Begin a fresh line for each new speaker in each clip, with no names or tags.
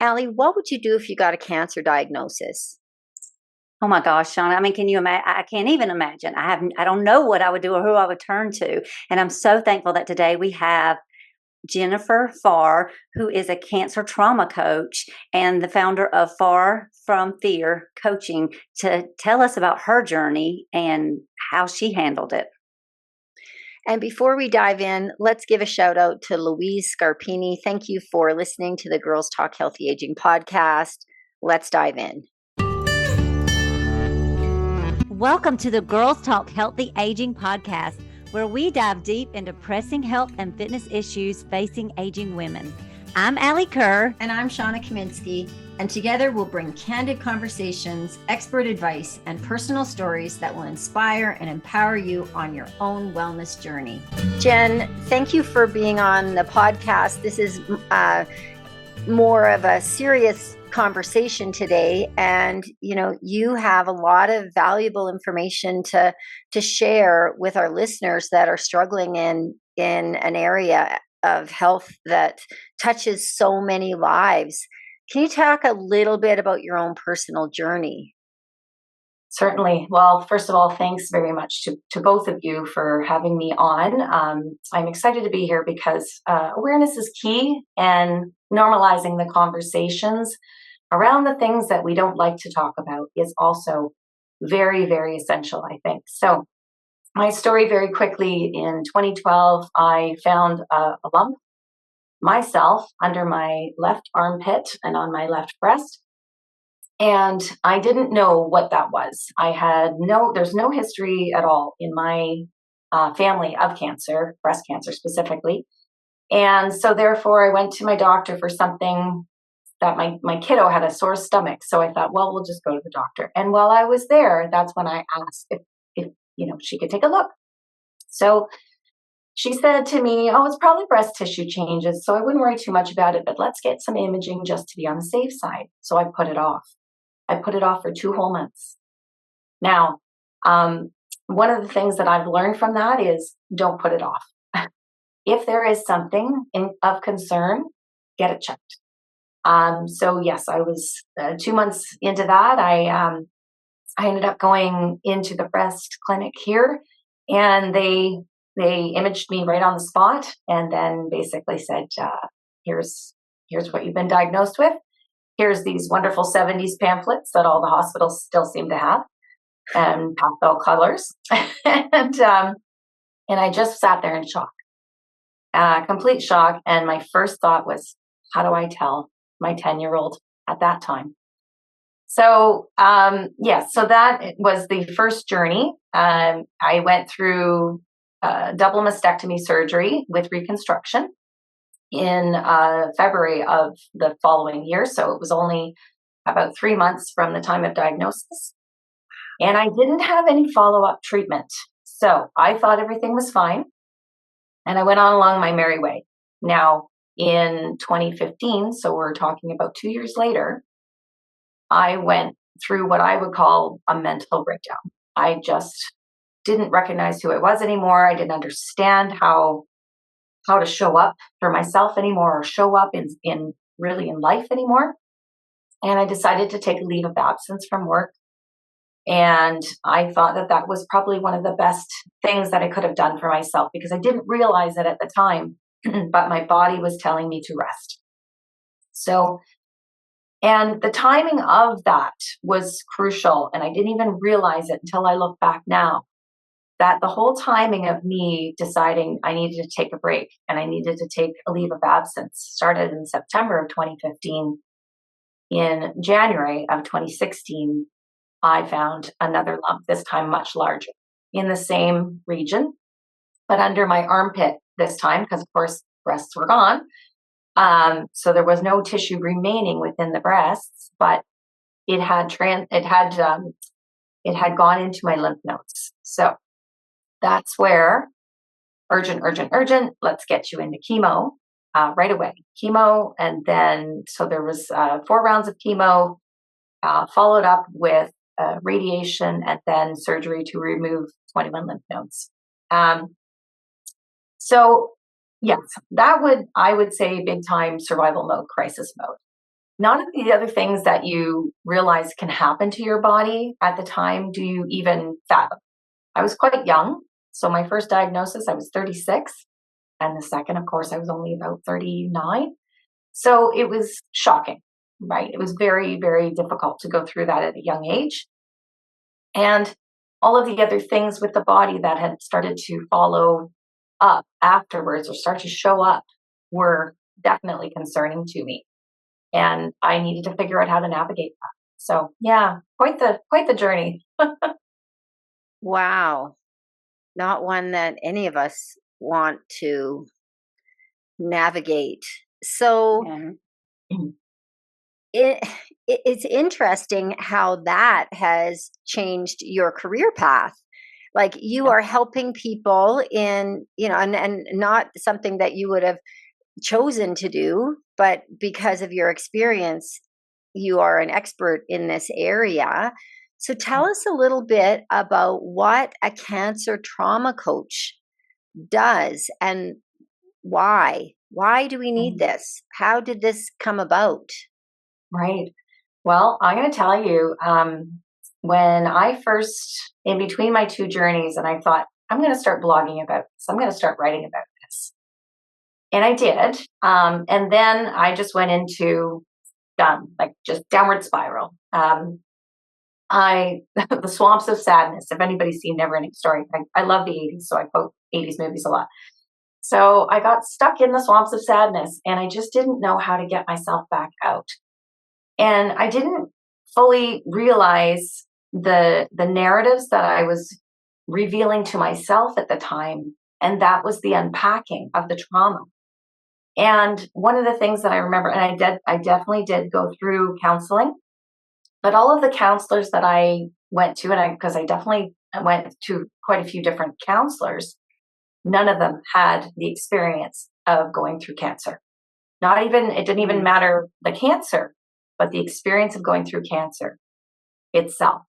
Alli, what would you do if you got a cancer diagnosis?
Oh my gosh, Shawna. I mean, can you imagine? I can't even imagine. I don't know what I would do or who I would turn to. And I'm so thankful that today we have Jenn Farr, who is a cancer trauma coach and the founder of Far From Fear Coaching, to tell us about her journey and how she handled it.
And before we dive in, let's give a shout out to Louise Scarpini. Thank you for listening to the Girls Talk Healthy Aging podcast. Let's dive in.
Welcome to the Girls Talk Healthy Aging podcast, where we dive deep into pressing health and fitness issues facing aging women. I'm Alli Kerr.
And I'm Shawna Kaminski. And together we'll bring candid conversations, expert advice, and personal stories that will inspire and empower you on your own wellness journey. Jenn, thank you for being on the podcast. This is more of a serious conversation today, and you have a lot of valuable information to share with our listeners that are struggling in an area of health that touches so many lives. Can you talk a little bit about your own personal journey?
Certainly. Well, first of all, thanks very much to both of you for having me on. I'm excited to be here because awareness is key, and normalizing the conversations around the things that we don't like to talk about is also very, very essential, I think. So my story very quickly, in 2012, I found a lump myself under my left armpit and on my left breast. And I didn't know what that was. There's no history at all in my family of cancer, breast cancer specifically. And so therefore I went to my doctor for something that my kiddo had a sore stomach. So I thought, well, we'll just go to the doctor. And while I was there, that's when I asked if she could take a look. So she said to me, oh, it's probably breast tissue changes, so I wouldn't worry too much about it, but let's get some imaging just to be on the safe side. So I put it off. I put it off for 2 whole months. Now, one of the things that I've learned from that is don't put it off. If there is something of concern, get it checked. So yes, I was 2 months into that. I ended up going into the breast clinic here, and they imaged me right on the spot, and then basically said, here's what you've been diagnosed with. Here's these wonderful 70s pamphlets that all the hospitals still seem to have, and pastel colors. and I just sat there in shock, complete shock. And my first thought was, how do I tell my 10-year-old at that time? So, so that was the first journey. I went through double mastectomy surgery with reconstruction in February of the following year. So it was only about 3 months from the time of diagnosis. And I didn't have any follow-up treatment. So I thought everything was fine. And I went on along my merry way. Now, in 2015, so we're talking about 2 years later, I went through what I would call a mental breakdown. I just didn't recognize who I was anymore. I didn't understand how to show up for myself anymore, or show up in life anymore. And I decided to take a leave of absence from work. And I thought that was probably one of the best things that I could have done for myself, because I didn't realize it at the time, but my body was telling me to rest. So, and the timing of that was crucial. And I didn't even realize it until I look back now, that the whole timing of me deciding I needed to take a break and I needed to take a leave of absence started in September of 2015. In January of 2016, I found another lump, this time much larger, in the same region, but under my armpit this time, because of course breasts were gone. So there was no tissue remaining within the breasts, but it had gone into my lymph nodes. So that's where urgent, let's get you into chemo right away. Chemo, and then, so there was 4 rounds of chemo, followed up with radiation, and then surgery to remove 21 lymph nodes. So yes, I would say big time survival mode, crisis mode. none of the other things that you realize can happen to your body at the time do you even fathom. I was quite young. So my first diagnosis, I was 36. And the second, of course, I was only about 39. So it was shocking, right? It was very, very difficult to go through that at a young age. And all of the other things with the body that had started to follow up afterwards or start to show up were definitely concerning to me. And I needed to figure out how to navigate that. So yeah, quite the journey.
Wow. Not one that any of us want to navigate. So it's interesting how that has changed your career path. Like you are helping people in, and not something that you would have chosen to do, but because of your experience, you are an expert in this area. So tell us a little bit about what a cancer trauma coach does and why. Why do we need this? How did this come about?
Right. Well, I'm going to tell you, when I first, in between my two journeys, and I thought, I'm going to start blogging about this. I'm going to start writing about this. And I did. And then I just went into like just downward spiral. The swamps of sadness. If anybody's seen Never Ending Story, I love the 80s, so I quote 80s movies a lot. So I got stuck in the swamps of sadness, and I just didn't know how to get myself back out. And I didn't fully realize the narratives that I was revealing to myself at the time, and that was the unpacking of the trauma. And one of the things that I remember, and I definitely did go through counseling, but all of the counselors that I went to, and because I definitely went to quite a few different counselors, none of them had the experience of going through cancer. It didn't even matter the cancer, but the experience of going through cancer itself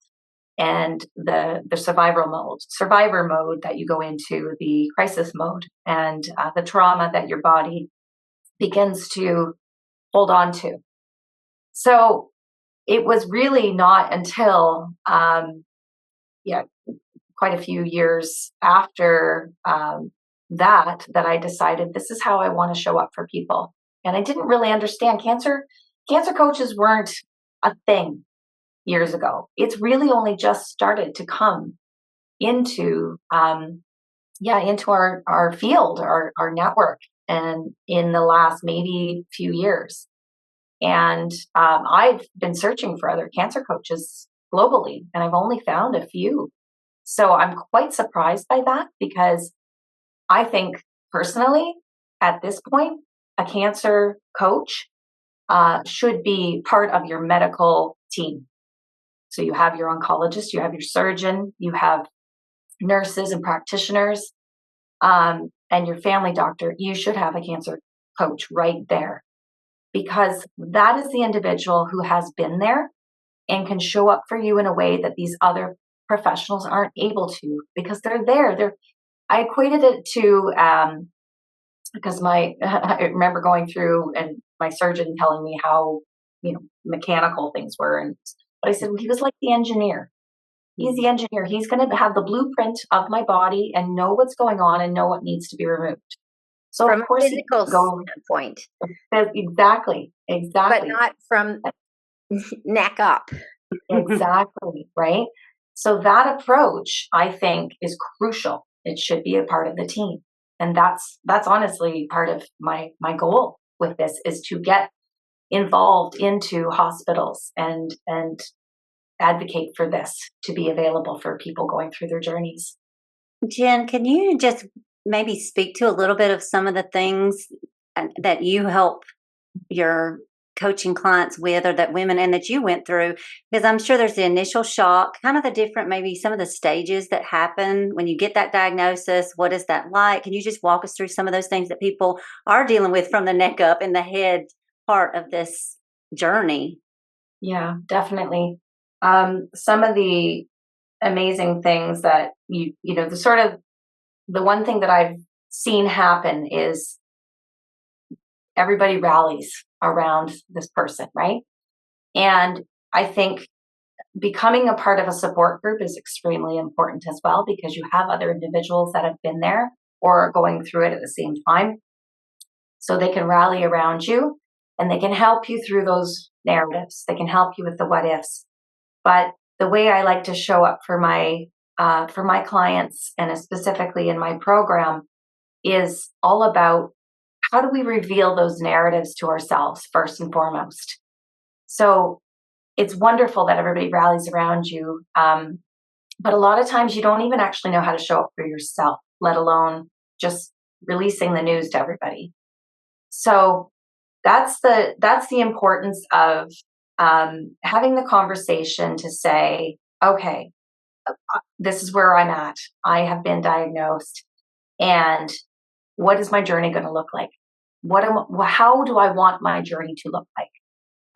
and the survivor mode that you go into, the crisis mode, and the trauma that your body begins to hold on to. So it was really not until, quite a few years after that I decided this is how I want to show up for people. And I didn't really understand cancer. Cancer coaches weren't a thing years ago. It's really only just started to come into into our field, our network, and in the last maybe few years. And I've been searching for other cancer coaches globally, and I've only found a few. So I'm quite surprised by that, because I think personally, at this point, a cancer coach should be part of your medical team. So you have your oncologist, you have your surgeon, you have nurses and practitioners, and your family doctor. You should have a cancer coach right there, because that is the individual who has been there and can show up for you in a way that these other professionals aren't able to, because they're there. I equated it to, because I remember going through and my surgeon telling me how, mechanical things were. But I said, well, he was like the engineer. He's the engineer. He's going to have the blueprint of my body and know what's going on and know what needs to be removed. So
from
of course,
a physical standpoint.
Exactly.
But not from neck up.
Exactly. Right. So that approach, I think, is crucial. It should be a part of the team. And that's honestly part of my goal with this, is to get involved into hospitals and advocate for this to be available for people going through their journeys.
Jenn, can you just maybe speak to a little bit of some of the things that you help your coaching clients with, or that women and that you went through? Because I'm sure there's the initial shock, kind of the different, maybe some of the stages that happen when you get that diagnosis. What is that like? Can you just walk us through some of those things that people are dealing with from the neck up in the head part of this journey?
Yeah, definitely. Some of the amazing things that the one thing that I've seen happen is everybody rallies around this person, right? And I think becoming a part of a support group is extremely important as well, because you have other individuals that have been there or are going through it at the same time. So they can rally around you and they can help you through those narratives. They can help you with the what ifs. But the way I like to show up for my clients, and specifically in my program, is all about how do we reveal those narratives to ourselves first and foremost. So it's wonderful that everybody rallies around you. But a lot of times you don't even actually know how to show up for yourself, let alone just releasing the news to everybody. So that's the importance of having the conversation to say, okay, this is where I'm at. I have been diagnosed, and what is my journey going to look like? How do I want my journey to look like?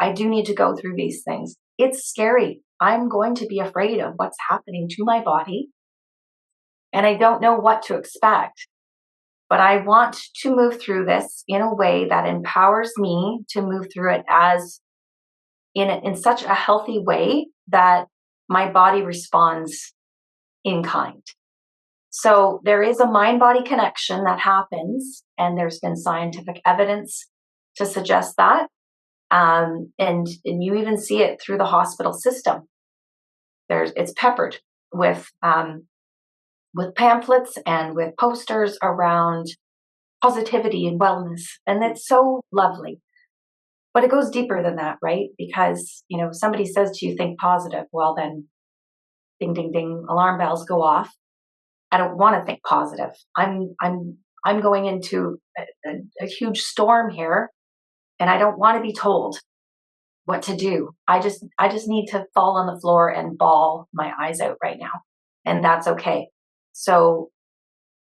I do need to go through these things. It's scary. I'm going to be afraid of what's happening to my body, and I don't know what to expect. But I want to move through this in a way that empowers me to move through it as in such a healthy way that my body responds in kind. So there is a mind-body connection that happens, and there's been scientific evidence to suggest that. And you even see it through the hospital system. It's peppered with pamphlets and with posters around positivity and wellness, and it's so lovely. But it goes deeper than that, right? Because somebody says to you, think positive. Well, then, ding, ding, ding, alarm bells go off. I don't want to think positive. I'm going into a huge storm here, and I don't want to be told what to do. I just need to fall on the floor and bawl my eyes out right now, and that's okay. So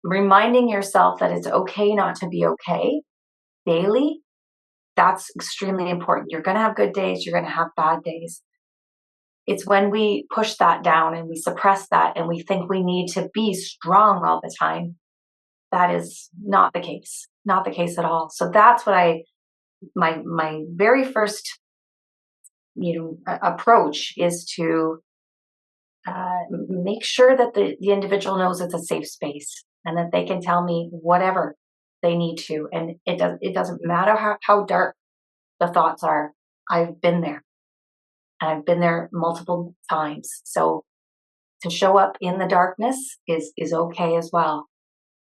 reminding yourself that it's okay not to be okay daily, that's extremely important. You're going to have good days, you're going to have bad days. It's when we push that down and we suppress that and we think we need to be strong all the time. That is not the case. Not the case at all. So that's what my very first approach is to make sure that the individual knows it's a safe space and that they can tell me whatever they need to. And it doesn't matter how dark the thoughts are. I've been there. And I've been there multiple times. So to show up in the darkness is okay as well.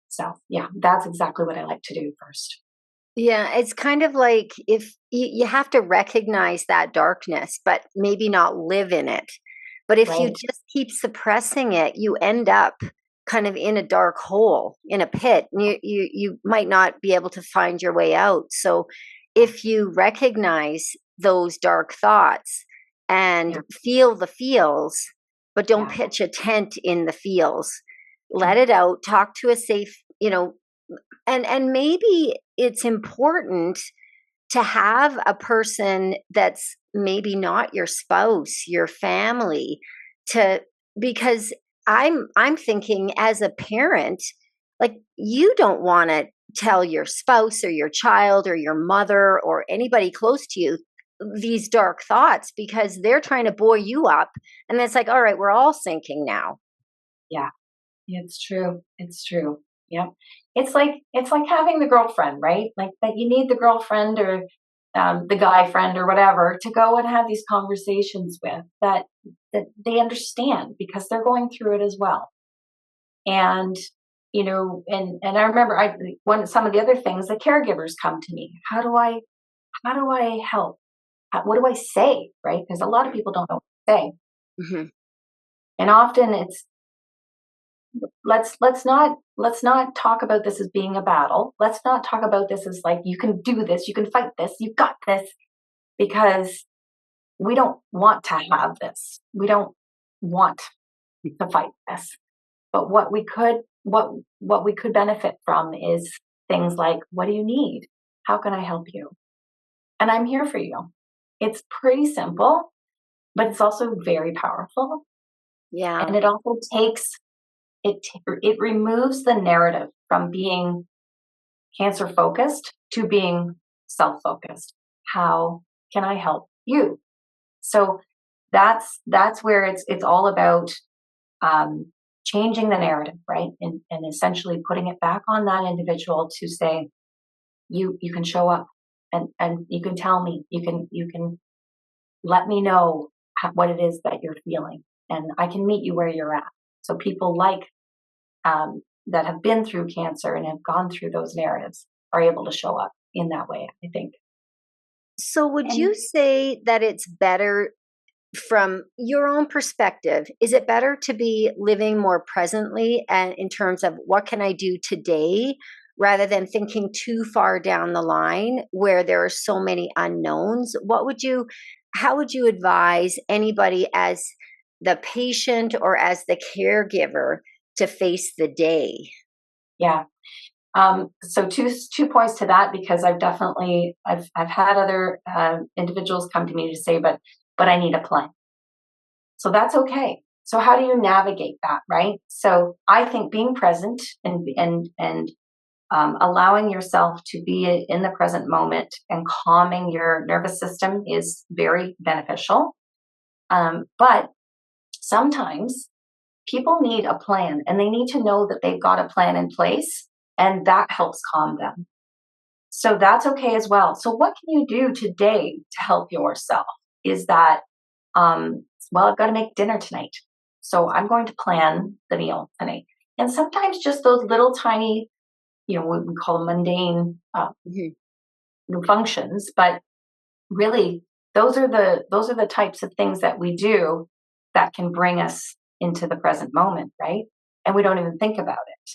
So yeah, that's exactly what I like to do first.
Yeah, it's kind of like if you have to recognize that darkness, but maybe not live in it. But if you
Right.
just keep suppressing it, you end up kind of in a dark hole, in a pit, and you might not be able to find your way out. So if you recognize those dark thoughts and
Yeah.
feel the feels, but don't
Yeah.
pitch a tent in the feels, let it out, talk to a safe, and maybe it's important to have a person that's maybe not your spouse, your family, because I'm thinking as a parent, like you don't want to tell your spouse or your child or your mother or anybody close to you these dark thoughts because they're trying to buoy you up, and it's like, all right, we're all sinking now.
Yeah. It's true. It's true. Yep. It's like having the girlfriend, right? Like that you need the girlfriend or the guy friend or whatever to go and have these conversations with that they understand because they're going through it as well. And and I remember some of the other things, the caregivers come to me. How do I help? What do I say? Right? Because a lot of people don't know what to say.
Mm-hmm.
And often it's let's not talk about this as being a battle. Let's not talk about this as like, you can do this, you can fight this, you got this, because we don't want to have this. We don't want to fight this. But what we could benefit from is things like, what do you need? How can I help you? And I'm here for you. It's pretty simple, but it's also very powerful.
Yeah.
And it also takes it removes the narrative from being cancer focused to being self focused. How can I help you? So that's where it's all about changing the narrative, right? And essentially putting it back on that individual to say, you can show up and you can tell me, you can let me know what it is that you're feeling, and I can meet you where you're at. So people that have been through cancer and have gone through those narratives are able to show up in that way, I think.
So would
And
you say that it's better from your own perspective? Is it better to be living more presently and in terms of what can I do today rather than thinking too far down the line where there are so many unknowns? How would you advise anybody as the patient or as the caregiver to face the day?
Yeah. So two points to that, because I've had other individuals come to me to say, but I need a plan. So that's okay. So how do you navigate that, right? So I think being present and allowing yourself to be in the present moment and calming your nervous system is very beneficial. But sometimes people need a plan, and they need to know that they've got a plan in place, and that helps calm them. So that's okay as well. So what can you do today to help yourself? Is that, well, I've got to make dinner tonight, so I'm going to plan the meal tonight. And sometimes just those little tiny, what we call mundane functions, but really those are the types of things that we do that can bring us into the present moment, right? And we don't even think about it.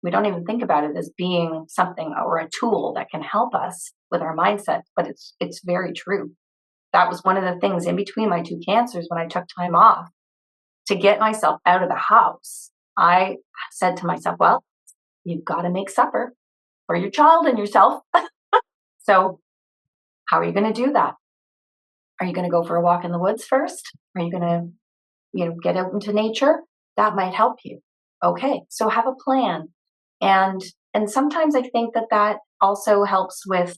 We don't even think about it as being something or a tool that can help us with our mindset, but it's very true. That was one of the things in between my two cancers when I took time off to get myself out of the house. I said to myself, well, you've got to make supper for your child and yourself. So how are you going to do that? Are you going to go for a walk in the woods first? Are you going to, get out into nature? That might help you. Okay, so have a plan. And sometimes I think that also helps with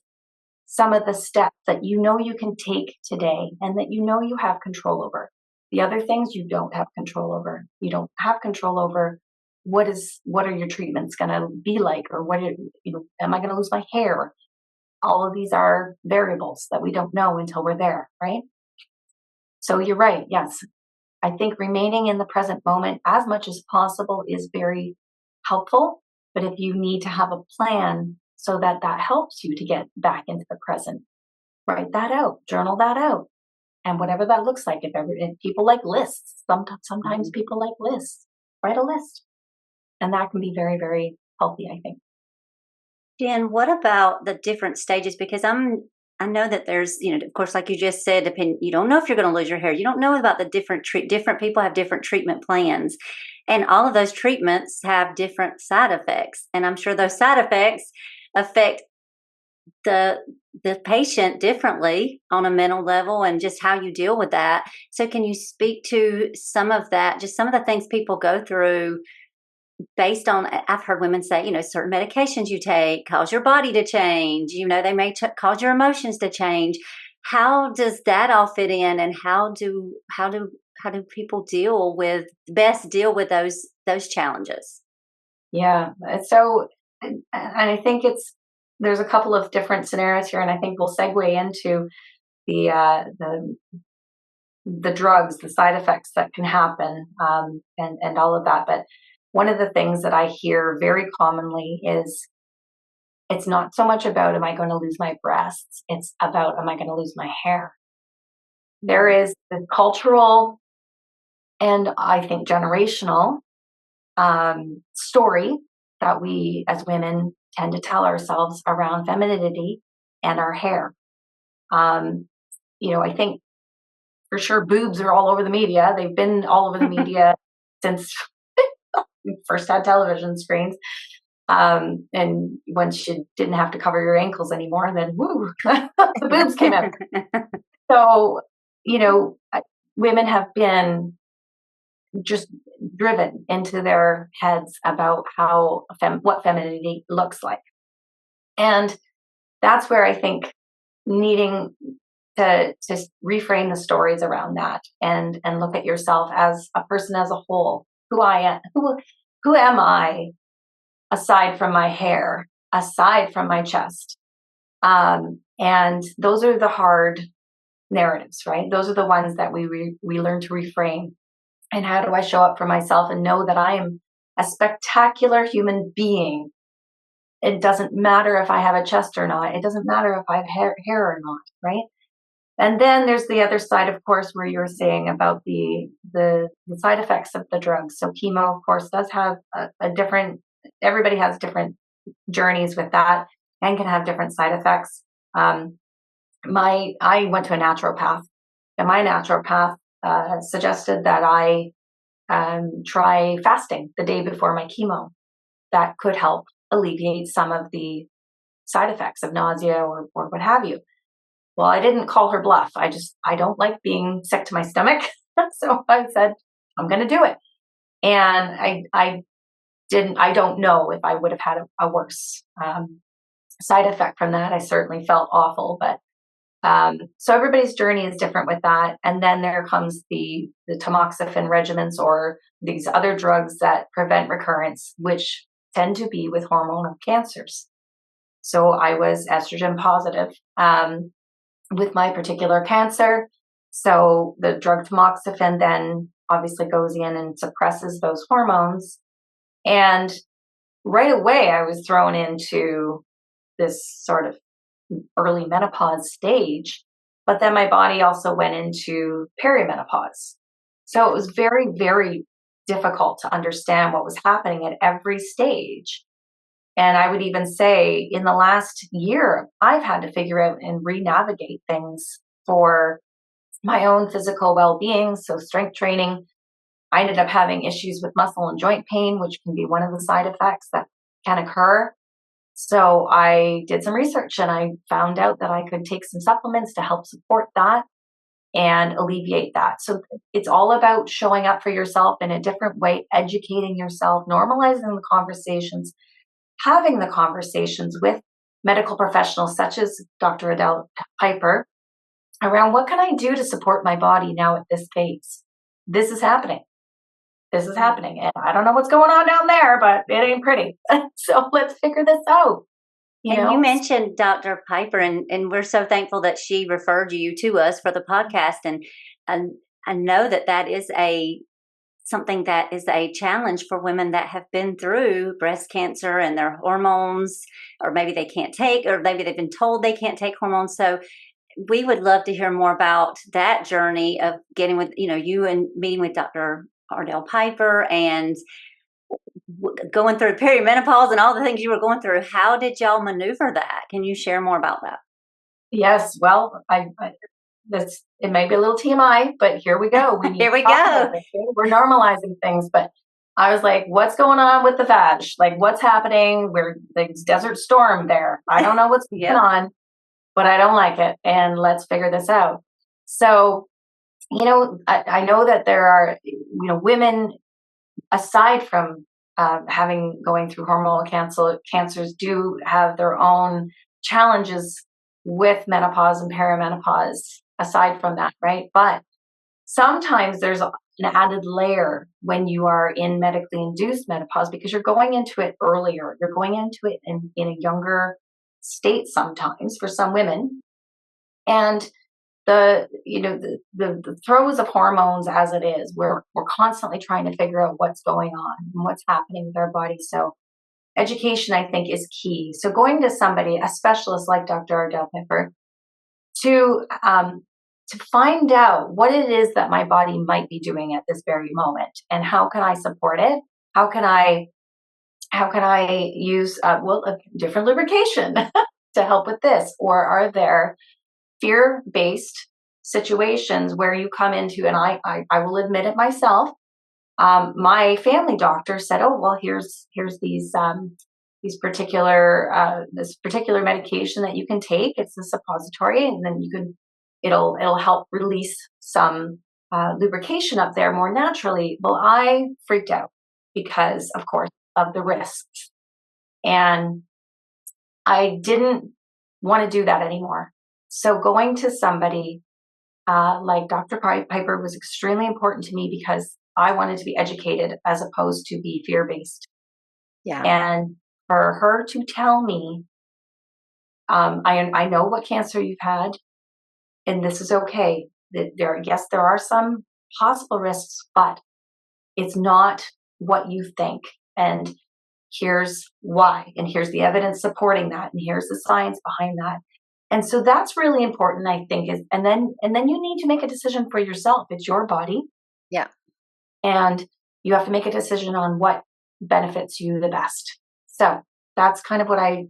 some of the steps that you can take today and that you have control over. The other things you don't have control over. You don't have control over what are your treatments going to be like, or am I going to lose my hair? All of these are variables that we don't know until we're there, right? So you're right. Yes. I think remaining in the present moment as much as possible is very helpful. But if you need to have a plan so that helps you to get back into the present, write that out, journal that out. And whatever that looks like, if people like lists, sometimes people like lists, write a list. And that can be very, very healthy, I think.
Jen, what about the different stages? Because I know that there's, of course, like you just said, you don't know if you're going to lose your hair. You don't know about the different people have different treatment plans, and all of those treatments have different side effects. And I'm sure those side effects affect the patient differently on a mental level and just how you deal with that. So can you speak to some of that, just some of the things people go through based on, I've heard women say, certain medications you take cause your body to change, they may cause your emotions to change. How does that all fit in, and how do people best deal with those challenges?
Yeah. So, and I think there's a couple of different scenarios here, and I think we'll segue into the drugs, the side effects that can happen, and all of that. But one of the things that I hear very commonly is it's not so much about, am I going to lose my breasts? It's about, am I going to lose my hair? There is the cultural and I think generational story that we as women tend to tell ourselves around femininity and our hair. I think for sure boobs are all over the media. They've been all over the media since we first had television screens. And once you didn't have to cover your ankles anymore, then woo, the boobs came out. So, women have been just driven into their heads about what femininity looks like. And that's where I think needing to reframe the stories around that and look at yourself as a person as a whole. Who I am, who am I aside from my hair, aside from my chest? And those are the hard narratives, right? Those are the ones that we learn to reframe. And how do I show up for myself and know that I am a spectacular human being? It doesn't matter if I have a chest or not. It doesn't matter if I have hair or not, right? And then there's the other side, of course, where you're saying about the side effects of the drugs. So chemo, of course, does have a different, everybody has different journeys with that and can have different side effects. I went to a naturopath, and my naturopath suggested that I try fasting the day before my chemo. That could help alleviate some of the side effects of nausea or what have you. Well, I didn't call her bluff. I don't like being sick to my stomach. So I said, I'm going to do it. And I don't know if I would have had a worse side effect from that. I certainly felt awful, but so everybody's journey is different with that. And then there comes the tamoxifen regimens or these other drugs that prevent recurrence, which tend to be with hormonal cancers. So I was estrogen positive with my particular cancer. So the drug tamoxifen then obviously goes in and suppresses those hormones. And right away, I was thrown into this sort of early menopause stage, but then my body also went into perimenopause. So it was very, very difficult to understand what was happening at every stage. And I would even say in the last year, I've had to figure out and re-navigate things for my own physical well-being. So strength training, I ended up having issues with muscle and joint pain, which can be one of the side effects that can occur. So I did some research and I found out that I could take some supplements to help support that and alleviate that. So it's all about showing up for yourself in a different way, educating yourself, normalizing the conversations, having the conversations with medical professionals such as Dr. Adele Piper around what can I do to support my body now at this phase? This is happening. This is happening. And I don't know what's going on down there, but it ain't pretty. So let's figure this out.
You mentioned Dr. Piper, and we're so thankful that she referred you to us for the podcast. And I know that is something that is a challenge for women that have been through breast cancer and their hormones, or maybe they can't take, or maybe they've been told they can't take hormones. So we would love to hear more about that journey of getting with, you and meeting with Dr. Ardell Piper and going through perimenopause and all the things you were going through. How did y'all maneuver that? Can you share more about that?
Yes. Well, it may be a little TMI, but here we go.
Here we go.
We're normalizing things, but I was like, what's going on with the vag? Like, what's happening? There's desert storm there. I don't know what's going on, but I don't like it. And let's figure this out. So, I know that there are, women aside from going through hormonal cancers do have their own challenges with menopause and perimenopause aside from that, right? But sometimes there's an added layer when you are in medically induced menopause because you're going into it earlier. You're going into it in a younger state sometimes for some women. And the throes of hormones as it is, we're constantly trying to figure out what's going on and what's happening with our body. So education, I think, is key. So going to somebody, a specialist like Dr. Ardell Piper, to find out what it is that my body might be doing at this very moment and how can I support it? How can I use a different lubrication to help with this? Or are there fear-based situations where you come into, and I will admit it myself, my family doctor said, oh, well, here's these particular this particular medication that you can take. It's a suppository, and then it'll help release some lubrication up there more naturally. Well, I freaked out because, of course, of the risks, and I didn't want to do that anymore. So going to somebody like Dr. Piper was extremely important to me because I wanted to be educated as opposed to be fear-based.
Yeah.
And for her to tell me, I know what cancer you've had, and this is okay. Yes, there are some possible risks, but it's not what you think. And here's why, and here's the evidence supporting that, and here's the science behind that. And so that's really important, I think, and then you need to make a decision for yourself. It's your body.
Yeah.
And you have to make a decision on what benefits you the best. So that's kind of what I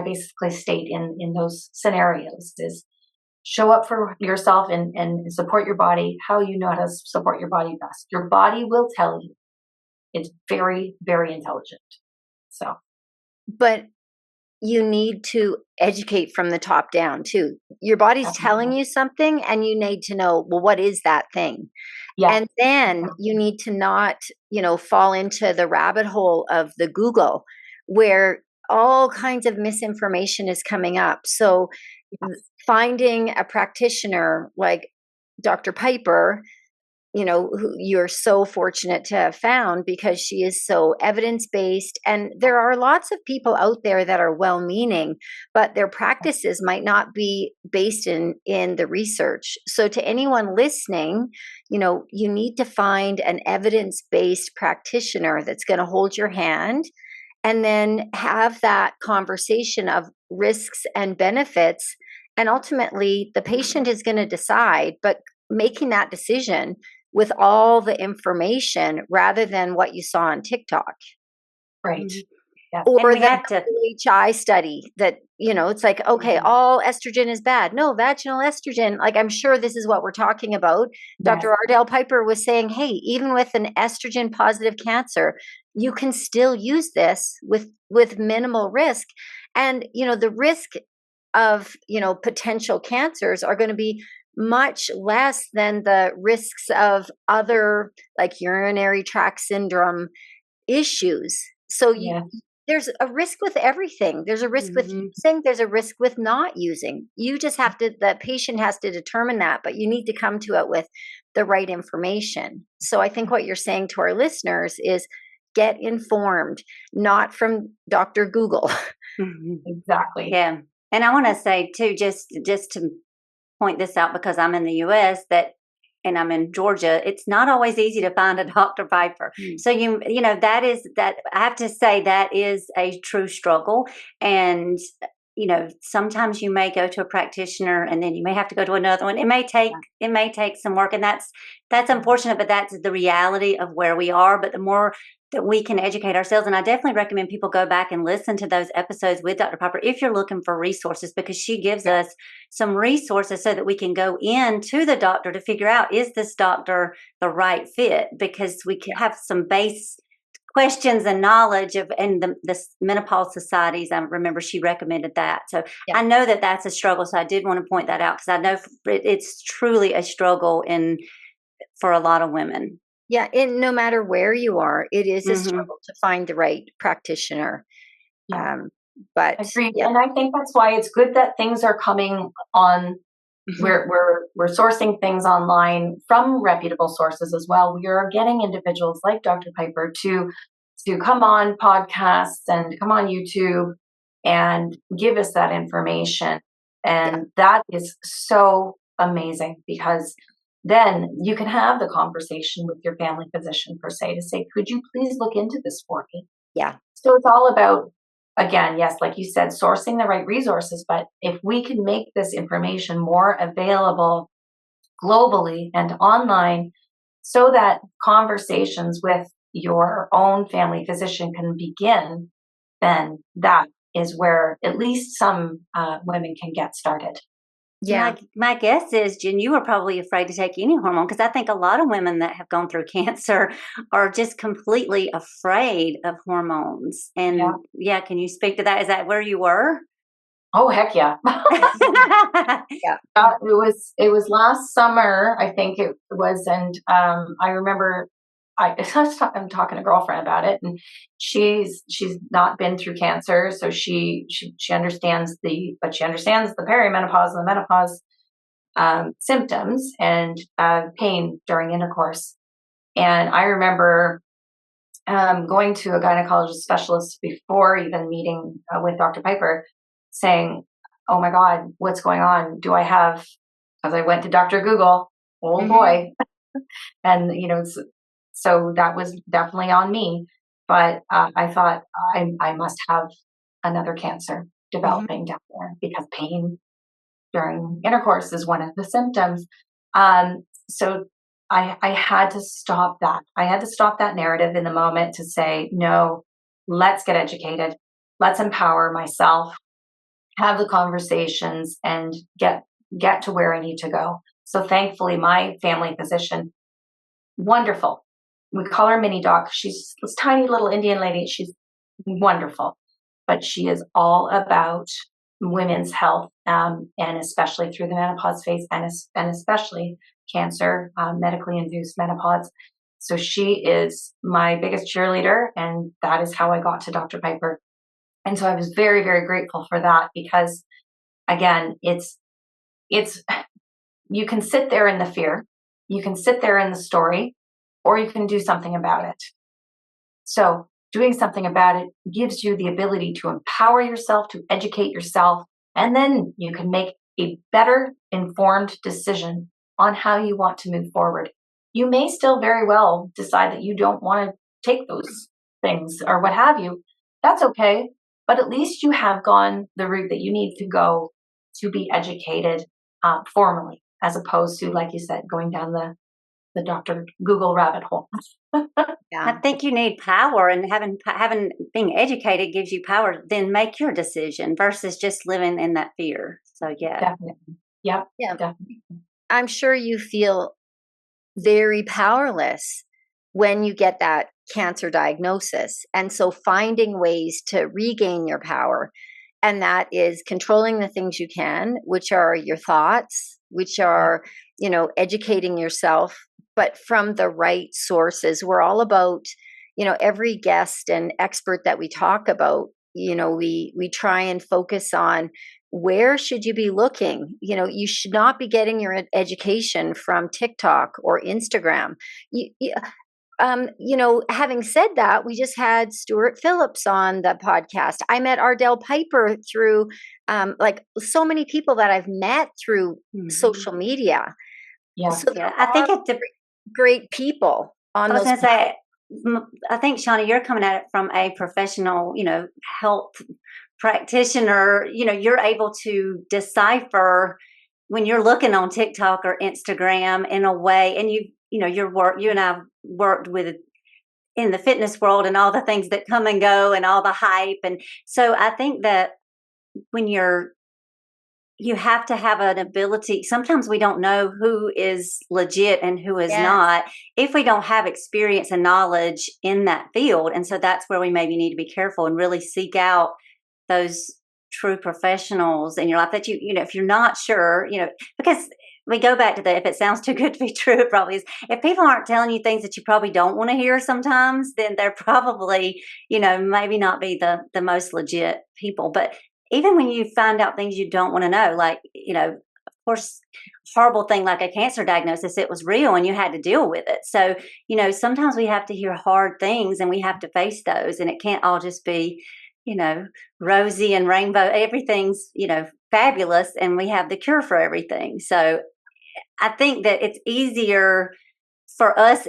basically state in those scenarios is show up for yourself and support your body how you know how to support your body best. Your body will tell you. It's very, very intelligent. So,
but you need to educate from the top down too. Your body's telling you something and you need to know, well, what is that thing?
yeah.
And then you need to not, fall into the rabbit hole of the Google where all kinds of misinformation is coming up. So finding a practitioner like Dr. Piper, who you're so fortunate to have found because she is so evidence-based. And there are lots of people out there that are well-meaning, but their practices might not be based in the research. So to anyone listening, you need to find an evidence-based practitioner that's going to hold your hand and then have that conversation of risks and benefits. And ultimately, the patient is going to decide, but making that decision with all the information rather than what you saw on TikTok.
Right.
Yeah.
Or the WHI study that, it's like, okay, all estrogen is bad. No, vaginal estrogen, like I'm sure this is what we're talking about. Yes. Dr. Ardell Piper was saying, hey, even with an estrogen positive cancer, you can still use this with minimal risk. And, the risk of, potential cancers are going to be much less than the risks of other like urinary tract syndrome issues. So there's a risk with everything. There's a risk with using, there's a risk with not using. You just have to, the patient has to determine that, but you need to come to it with the right information. So I think what you're saying to our listeners is get informed, not from Dr. Google.
Exactly.
Yeah. And I want to say too, just to point this out because I'm in the US and I'm in Georgia, it's not always easy to find a Dr. Piper. So that I have to say that is a true struggle. And sometimes you may go to a practitioner and then you may have to go to another one. It may take some work, and that's unfortunate, but that's the reality of where we are. But the more that we can educate ourselves, and I definitely recommend people go back and listen to those episodes with Dr. Piper if you're looking for resources, because she gives us some resources so that we can go into the doctor to figure out, is this doctor the right fit? Because we can have some base questions and knowledge of, and the menopause societies. I remember she recommended that. So I know that that's a struggle. So I did want to point that out because I know it's truly a struggle for a lot of women.
Yeah, and no matter where you are, it is a struggle to find the right practitioner. But
agreed. And I think that's why it's good that things are coming on. We're sourcing things online from reputable sources as well. We are getting individuals like Dr. Piper to come on podcasts and come on YouTube and give us that information. And that is so amazing because then you can have the conversation with your family physician per se to say, could you please look into this for me?
Yeah.
So it's all about, again, yes, like you said, sourcing the right resources. But if we can make this information more available globally and online so that conversations with your own family physician can begin, then that is where at least some women can get started.
Yeah. My guess is, Jen, you were probably afraid to take any hormone because I think a lot of women that have gone through cancer are just completely afraid of hormones. And can you speak to that? Is that where you were?
Oh, heck yeah. It was last summer, I think it was. And I remember I'm talking to a girlfriend about it, and she's not been through cancer, so she understands the perimenopause and the menopause symptoms and pain during intercourse. And I remember going to a gynecologist specialist before even meeting with Dr. Piper, saying, "Oh my God, what's going on? Do I have?" Because I went to Dr. Google. Oh boy, and so that was definitely on me. But I thought I must have another cancer developing down there, because pain during intercourse is one of the symptoms. So I had to stop that. I had to stop that narrative in the moment to say, no, let's get educated. Let's empower myself, have the conversations, and get to where I need to go. So thankfully, my family physician, wonderful. We call her Mini Doc. She's this tiny little Indian lady. She's wonderful, but she is all about women's health, and especially through the menopause phase, and especially cancer, medically induced menopause. So she is my biggest cheerleader, and that is how I got to Dr. Piper. And so I was very, very grateful for that, because again, it's you can sit there in the fear, you can sit there in the story, or you can do something about it. So doing something about it gives you the ability to empower yourself, to educate yourself, and then you can make a better informed decision on how you want to move forward. You may still very well decide that you don't want to take those things or what have you. That's okay. But at least you have gone the route that you need to go to be educated formally, as opposed to, like you said, going down the Dr. Google rabbit hole.
I think you need power, and having being educated gives you power. Then make your decision versus just living in that fear. So yeah,
Definitely. Yep.
Yeah.
Definitely.
I'm sure you feel very powerless when you get that cancer diagnosis. And so finding ways to regain your power, and that is controlling the things you can, which are your thoughts, which are, educating yourself, but from the right sources. We're all about, every guest and expert that we talk about, we try and focus on, where should you be looking? You should not be getting your education from TikTok or Instagram. Having said that, we just had Stuart Phillips on the podcast. I met Ardell Piper through, like so many people that I've met through social media.
Yeah.
So
yeah. I think it's
great people on
I was
those.
going to say, I think, Shawna, you're coming at it from a professional, health practitioner. You're able to decipher when you're looking on TikTok or Instagram in a way, and you and I worked with in the fitness world and all the things that come and go and all the hype. And so I think that when you have to have an ability. Sometimes we don't know who is legit and who is not if we don't have experience and knowledge in that field. And so that's where we maybe need to be careful and really seek out those true professionals in your life that if you're not sure, because we go back to if it sounds too good to be true, it probably is. If people aren't telling you things that you probably don't want to hear sometimes, then they're probably, maybe not be the most legit people. But even when you find out things you don't want to know, like, of course, horrible thing like a cancer diagnosis, it was real and you had to deal with it. So, sometimes we have to hear hard things and we have to face those, and it can't all just be, rosy and rainbow. Everything's, fabulous, and we have the cure for everything. So I think that it's easier for us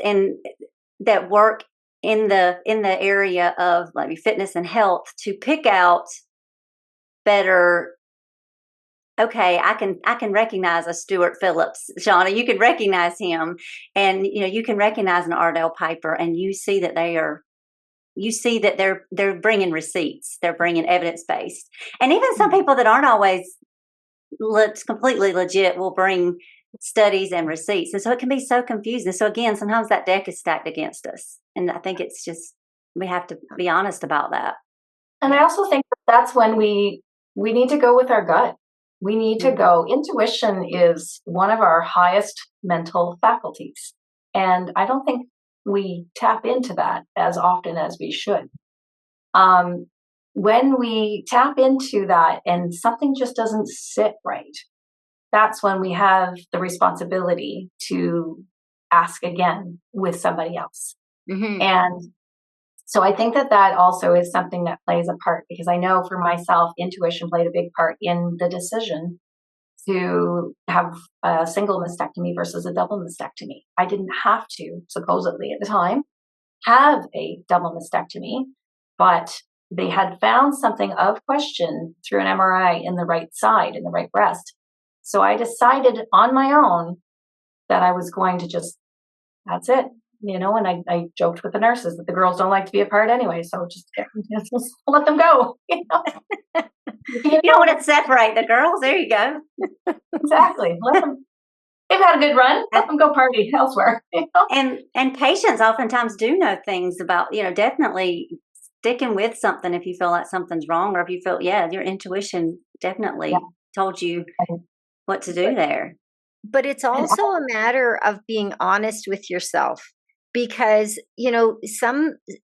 that work in the area of maybe fitness and health to pick out better. Okay, I can recognize a Stuart Phillips, Shawna. You can recognize him, and you can recognize an Ardell Piper, and you see that they're bringing receipts, they're bringing evidence based, and even some people that aren't always completely legit will bring studies and receipts, and so it can be so confusing. So again, sometimes that deck is stacked against us, and I think it's just we have to be honest about that.
And I also think that's when we need to go with our gut. We need to go. Intuition is one of our highest mental faculties. And I don't think we tap into that as often as we should. When we tap into that and something just doesn't sit right, that's when we have the responsibility to ask again with somebody else.
Mm-hmm.
And so I think that that also is something that plays a part, because I know for myself, intuition played a big part in the decision to have a single mastectomy versus a double mastectomy. I didn't have to, supposedly at the time, have a double mastectomy, but they had found something of question through an MRI in the right side, in the right breast. So I decided on my own that I was going to just, that's it, and I joked with the nurses that the girls don't like to be apart anyway, so just let them go.
You don't want to separate the girls. There you go.
Exactly. Let them. They've had a good run. Let them go party elsewhere.
And patients oftentimes do know things about, definitely sticking with something if you feel like something's wrong, or if you feel, your intuition definitely told you what to do there.
But it's also a matter of being honest with yourself, because,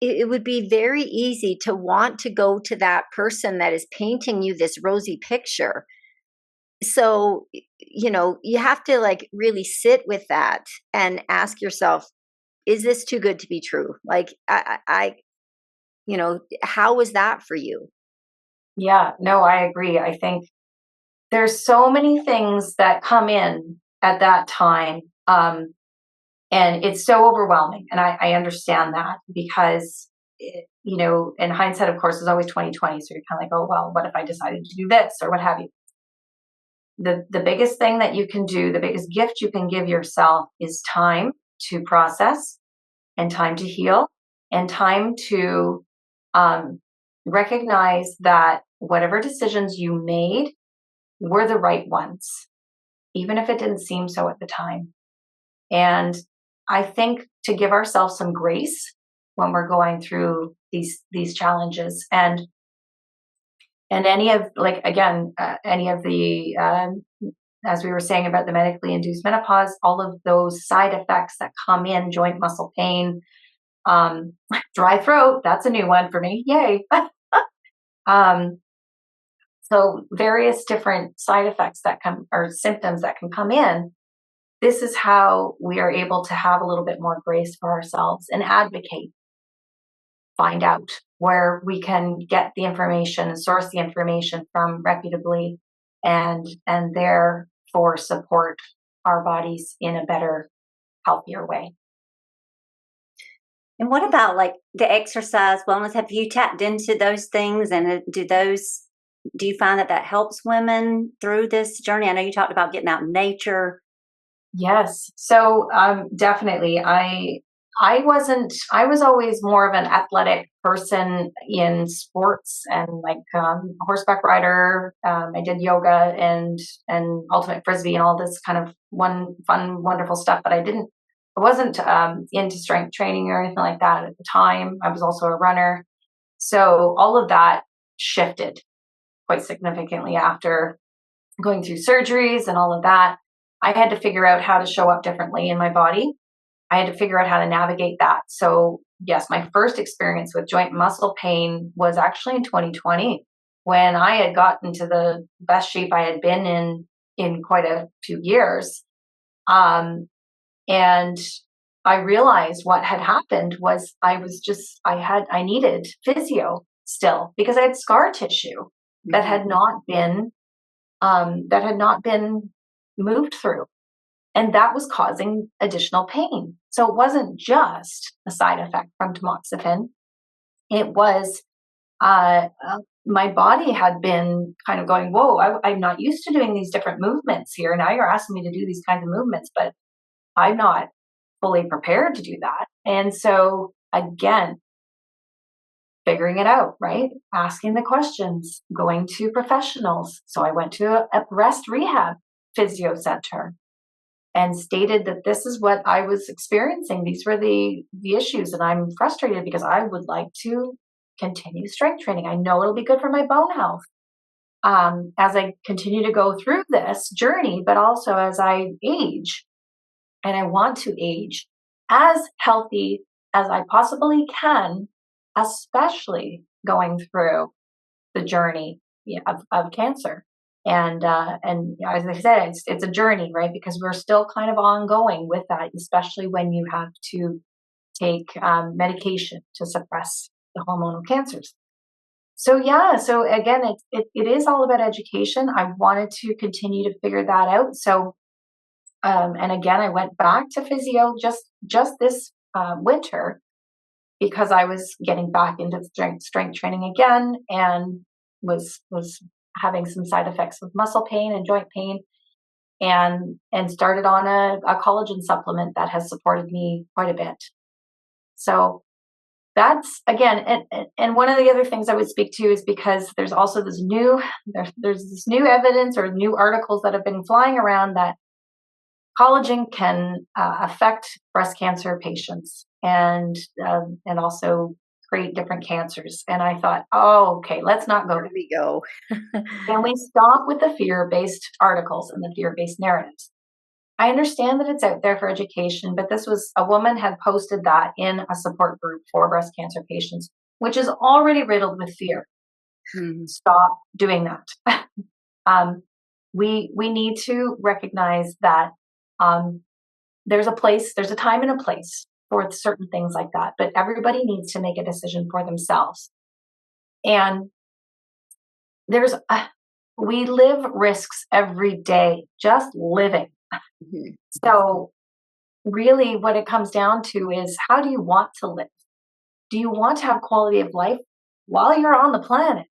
it would be very easy to want to go to that person that is painting you this rosy picture. So, you have to like really sit with that and ask yourself, is this too good to be true? Like, how was that for you?
Yeah, no, I agree. I think there's so many things that come in at that time. And it's so overwhelming. And I understand that, because, in hindsight, of course, is always 2020. So you're kind of like, oh, well, what if I decided to do this or what have you? The biggest thing that you can do, the biggest gift you can give yourself is time to process, and time to heal, and time to recognize that whatever decisions you made were the right ones, even if it didn't seem so at the time. And I think to give ourselves some grace when we're going through these challenges, and any of, like, again, any of the, as we were saying about the medically induced menopause, all of those side effects that come in, joint muscle pain, dry throat, that's a new one for me. Yay. So various different side effects that come, or symptoms that can come in. This is how we are able to have a little bit more grace for ourselves and advocate, find out where we can get the information, source the information from reputably, and therefore support our bodies in a better, healthier way.
And what about like the exercise wellness? Have you tapped into those things, and do you find that helps women through this journey? I know you talked about getting out in nature.
Yes. So definitely. I was always more of an athletic person in sports, and like horseback rider. I did yoga and ultimate frisbee and all this kind of fun, wonderful stuff. But I wasn't into strength training or anything like that at the time. I was also a runner. So all of that shifted quite significantly after going through surgeries and all of that. I had to figure out how to show up differently in my body. I had to figure out how to navigate that. So yes, my first experience with joint muscle pain was actually in 2020, when I had gotten to the best shape I had been in quite a few years. And I realized what had happened was I needed physio still, because I had scar tissue that had not been moved through. And that was causing additional pain. So it wasn't just a side effect from tamoxifen. It was, my body had been kind of going, whoa, I'm not used to doing these different movements here. Now you're asking me to do these kinds of movements, but I'm not fully prepared to do that. And so again, figuring it out, right? Asking the questions, going to professionals. So I went to a breast rehab physio center and stated that this is what I was experiencing. These were the issues, and I'm frustrated because I would like to continue strength training. I know it'll be good for my bone health as I continue to go through this journey, but also as I age, and I want to age as healthy as I possibly can, especially going through the journey of cancer. And as I said, it's a journey, right? Because we're still kind of ongoing with that, especially when you have to take medication to suppress the hormonal cancers. So again, it is all about education. I wanted to continue to figure that out. So and again, I went back to physio just this winter because I was getting back into strength training again, and was having some side effects with muscle pain and joint pain, and started on a collagen supplement that has supported me quite a bit. So that's again, and one of the other things I would speak to is because there's also this there's this new evidence or new articles that have been flying around that collagen can affect breast cancer patients and also create different cancers. And I thought, oh, okay, let's not go.
There we go.
Can we stop with the fear-based articles and the fear-based narratives? I understand that it's out there for education, but this was a woman had posted that in a support group for breast cancer patients, which is already riddled with fear. Stop doing that. We need to recognize that there's a time and a place for certain things like that, but everybody needs to make a decision for themselves. And we live risks every day, just living. So really what it comes down to is, how do you want to live? Do you want to have quality of life while you're on the planet?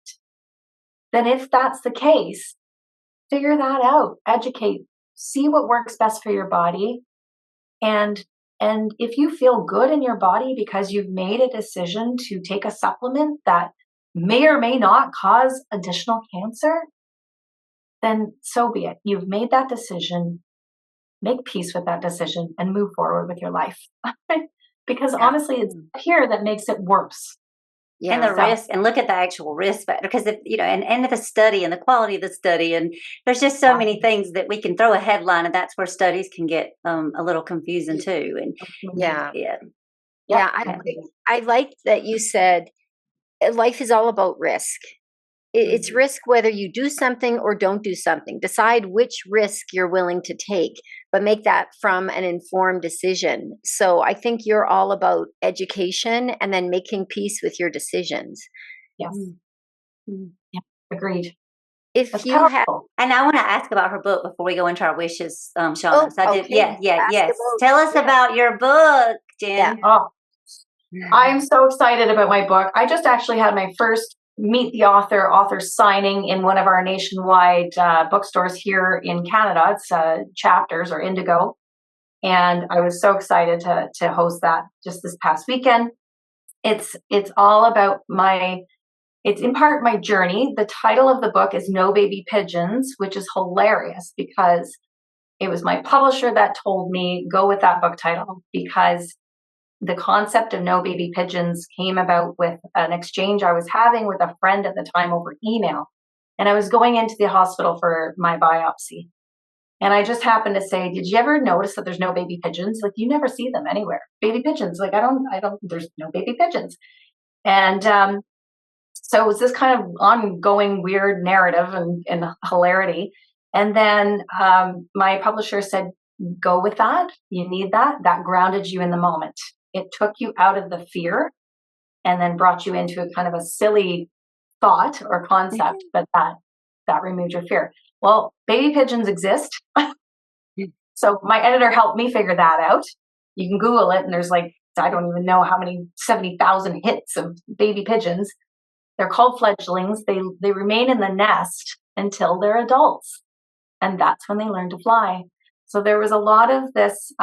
Then if that's the case, figure that out, educate, see what works best for your body. And if you feel good in your body because you've made a decision to take a supplement that may or may not cause additional cancer, then so be it. You've made that decision. Make peace with that decision and move forward with your life. Because honestly, it's here that makes it worse.
Yeah. And the risk, and look at the actual risk factor, because if and the study and the quality of the study, and there's just so many things that we can throw a headline, and that's where studies can get a little confusing too. And
I like that you said life is all about risk. It's risk whether you do something or don't do something. Decide which risk you're willing to take, but make that from an informed decision. So I think you're all about education and then making peace with your decisions.
Yes. Yeah, agreed.
If you have,
and I want to ask about her book before we go into our wishes, Shawna.
Yes.
Tell us about your book, Jenn.
Yeah. Oh, I'm so excited about my book. I just actually had my first meet the author signing in one of our nationwide bookstores here in Canada. It's Chapters or Indigo. And I was so excited to host that just this past weekend. It's all about it's in part my journey. The title of the book is No Baby Pigeons, which is hilarious because it was my publisher that told me go with that book title, because the concept of no baby pigeons came about with an exchange I was having with a friend at the time over email. And I was going into the hospital for my biopsy. And I just happened to say, did you ever notice that there's no baby pigeons? Like, you never see them anywhere. Baby pigeons. Like, there's no baby pigeons. And so it was this kind of ongoing weird narrative and hilarity. And then my publisher said, go with that. You need that. That grounded you in the moment. It took you out of the fear and then brought you into a kind of a silly thought or concept, but that removed your fear. Well, baby pigeons exist. So my editor helped me figure that out. You can Google it, and there's I don't even know how many 70,000 hits of baby pigeons. They're called fledglings. They remain in the nest until they're adults, and that's when they learn to fly. So there was a lot of this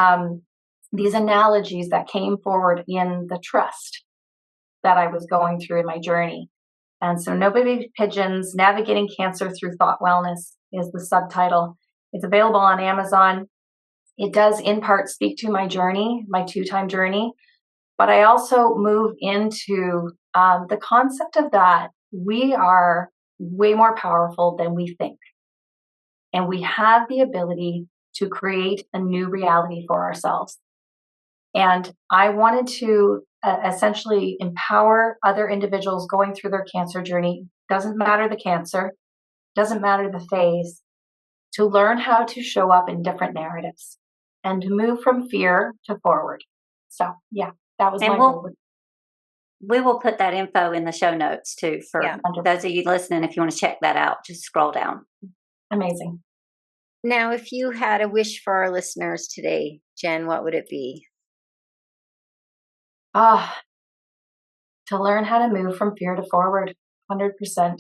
these analogies that came forward in the trust that I was going through in my journey. And so No Baby Pigeons, Navigating Cancer Through Thought Wellness is the subtitle. It's available on Amazon. It does in part speak to my journey, my 2-time journey, but I also move into the concept of that we are way more powerful than we think. And we have the ability to create a new reality for ourselves. And I wanted to essentially empower other individuals going through their cancer journey. Doesn't matter the cancer, doesn't matter the phase, to learn how to show up in different narratives and to move from fear to forward. So, yeah, that was my goal.
We will put that info in the show notes too for those of you listening. If you want to check that out, just scroll down.
Amazing.
Now, if you had a wish for our listeners today, Jenn, what would it be?
To learn how to move from fear to forward, 100%.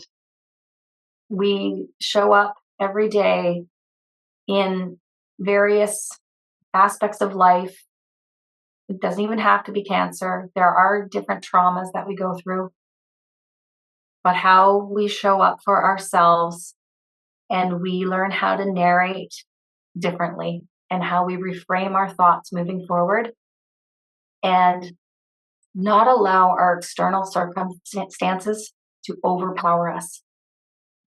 We show up every day in various aspects of life. It doesn't even have to be cancer. There are different traumas that we go through. But how we show up for ourselves and we learn how to narrate differently and how we reframe our thoughts moving forward and not allow our external circumstances to overpower us.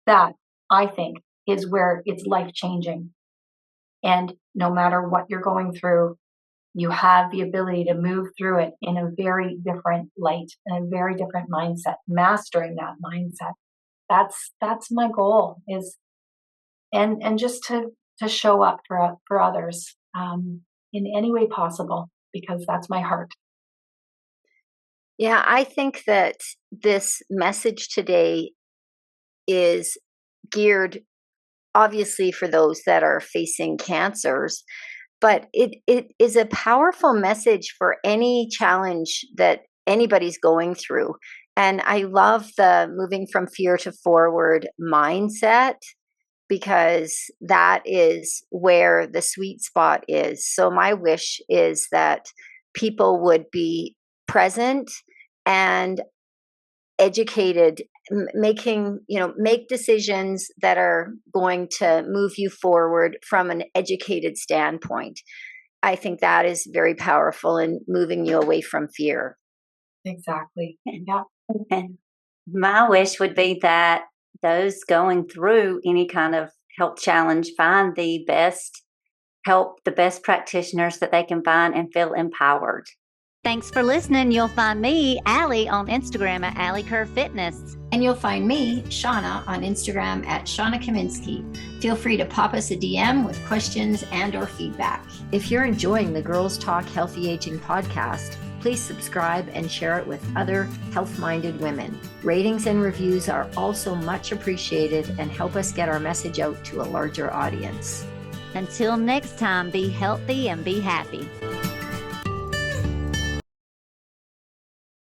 That, I think, is where it's life-changing. And no matter what you're going through, you have the ability to move through it in a very different light and a very different mindset, mastering that mindset. That's my goal, is and just to show up for others in any way possible, because that's my heart.
Yeah, I think that this message today is geared obviously for those that are facing cancers, but it is a powerful message for any challenge that anybody's going through. And I love the moving from fear to forward mindset, because that is where the sweet spot is. So my wish is that people would be present and educated, make decisions that are going to move you forward from an educated standpoint. I think that is very powerful in moving you away from fear.
Exactly. Yeah.
And my wish would be that those going through any kind of health challenge find the best help, the best practitioners that they can find, and feel empowered.
Thanks for listening. You'll find me, Alli, on Instagram at Alli Kerr Fitness.
And you'll find me, Shawna, on Instagram at Shawna Kaminski. Feel free to pop us a DM with questions and or feedback. If you're enjoying the Girls Talk Healthy Aging podcast, please subscribe and share it with other health-minded women. Ratings and reviews are also much appreciated and help us get our message out to a larger audience.
Until next time, be healthy and be happy.